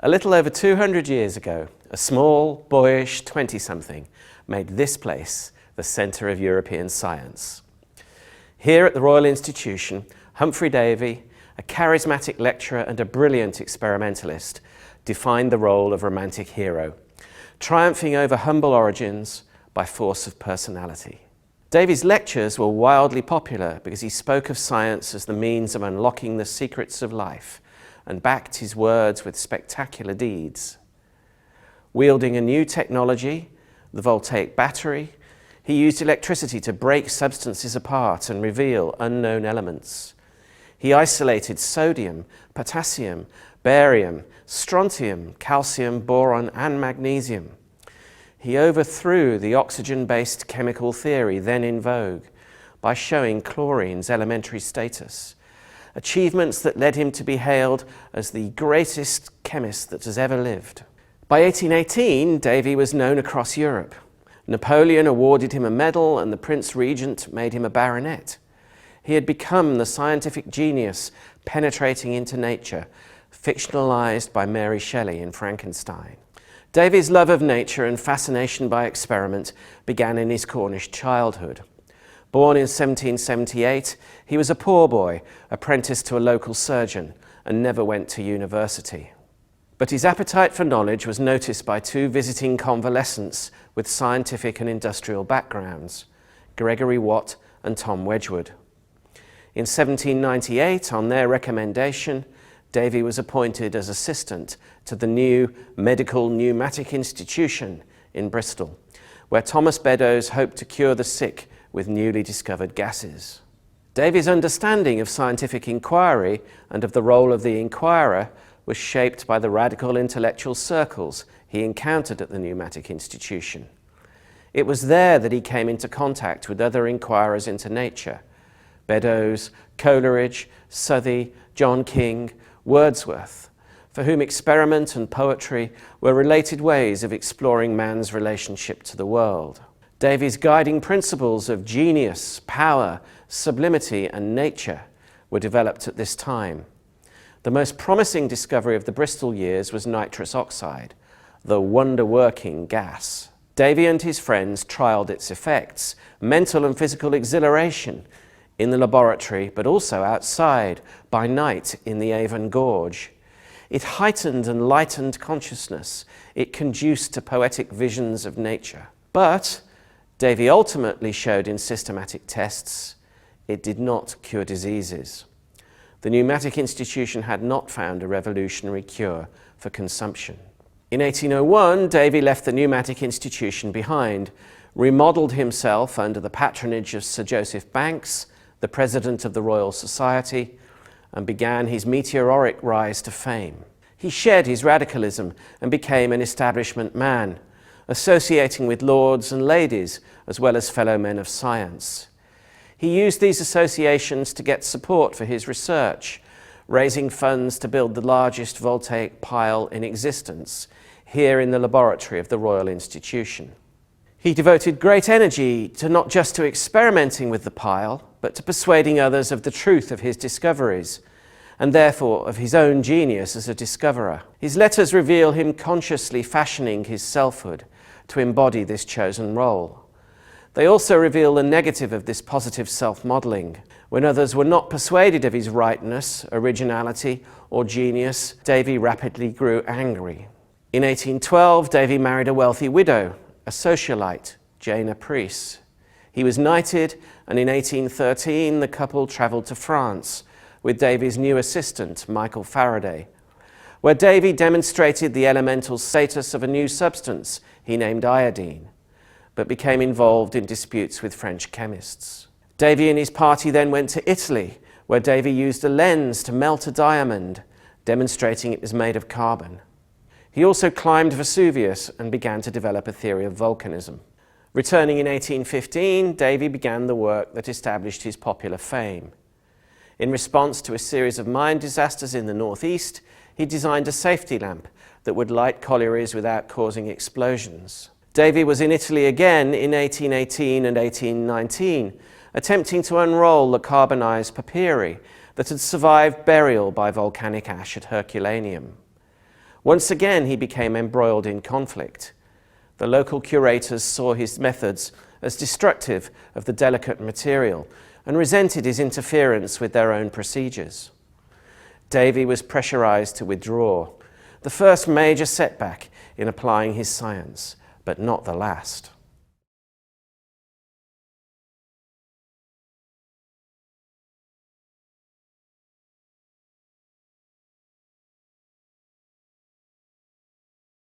A little over 200 years ago, a small, boyish 20-something made this place the centre of European science. Here at the Royal Institution, Humphry Davy, a charismatic lecturer and a brilliant experimentalist, defined the role of romantic hero, triumphing over humble origins by force of personality. Davy's lectures were wildly popular because he spoke of science as the means of unlocking the secrets of life and backed his words with spectacular deeds. Wielding a new technology, the voltaic battery, he used electricity to break substances apart and reveal unknown elements. He isolated sodium, potassium, barium, strontium, calcium, boron, and magnesium. He overthrew the oxygen-based chemical theory then in vogue by showing chlorine's elementary status, achievements that led him to be hailed as the greatest chemist that has ever lived. By 1818, Davy was known across Europe. Napoleon awarded him a medal and the Prince Regent made him a baronet. He had become the scientific genius penetrating into nature, fictionalized by Mary Shelley in Frankenstein. Davy's love of nature and fascination by experiment began in his Cornish childhood. Born in 1778, he was a poor boy, apprenticed to a local surgeon, and never went to university. But his appetite for knowledge was noticed by two visiting convalescents with scientific and industrial backgrounds, Gregory Watt and Tom Wedgwood. In 1798, on their recommendation, Davy was appointed as assistant to the new Medical Pneumatic Institution in Bristol, where Thomas Beddoes hoped to cure the sick with newly discovered gases. Davy's understanding of scientific inquiry and of the role of the inquirer was shaped by the radical intellectual circles he encountered at the Pneumatic Institution. It was there that he came into contact with other inquirers into nature: Beddoes, Coleridge, Southey, John King, Wordsworth, for whom experiment and poetry were related ways of exploring man's relationship to the world. Davy's guiding principles of genius, power, sublimity, and nature were developed at this time. The most promising discovery of the Bristol years was nitrous oxide, the wonder-working gas. Davy and his friends trialled its effects, mental and physical exhilaration, in the laboratory, but also outside, by night in the Avon Gorge. It heightened and lightened consciousness. It conduced to poetic visions of nature. But Davy ultimately showed in systematic tests it did not cure diseases. The Pneumatic Institution had not found a revolutionary cure for consumption. In 1801, Davy left the Pneumatic Institution behind, remodelled himself under the patronage of Sir Joseph Banks, the president of the Royal Society, and began his meteoric rise to fame. He shed his radicalism and became an establishment man, associating with lords and ladies as well as fellow men of science. He used these associations to get support for his research, raising funds to build the largest voltaic pile in existence, here in the laboratory of the Royal Institution. He devoted great energy to not just to experimenting with the pile, but to persuading others of the truth of his discoveries, and therefore of his own genius as a discoverer. His letters reveal him consciously fashioning his selfhood to embody this chosen role. They also reveal the negative of this positive self-modelling. When others were not persuaded of his rightness, originality, or genius, Davy rapidly grew angry. In 1812, Davy married a wealthy widow, a socialite, Jane Priest. He was knighted, and in 1813 the couple travelled to France with Davy's new assistant, Michael Faraday, where Davy demonstrated the elemental status of a new substance he named iodine, but became involved in disputes with French chemists. Davy and his party then went to Italy, where Davy used a lens to melt a diamond, demonstrating it was made of carbon. He also climbed Vesuvius and began to develop a theory of volcanism. Returning in 1815, Davy began the work that established his popular fame. In response to a series of mine disasters in the northeast, he designed a safety lamp that would light collieries without causing explosions. Davy was in Italy again in 1818 and 1819, attempting to unroll the carbonized papyri that had survived burial by volcanic ash at Herculaneum. Once again, he became embroiled in conflict. The local curators saw his methods as destructive of the delicate material and resented his interference with their own procedures. Davy was pressurized to withdraw, the first major setback in applying his science, but not the last.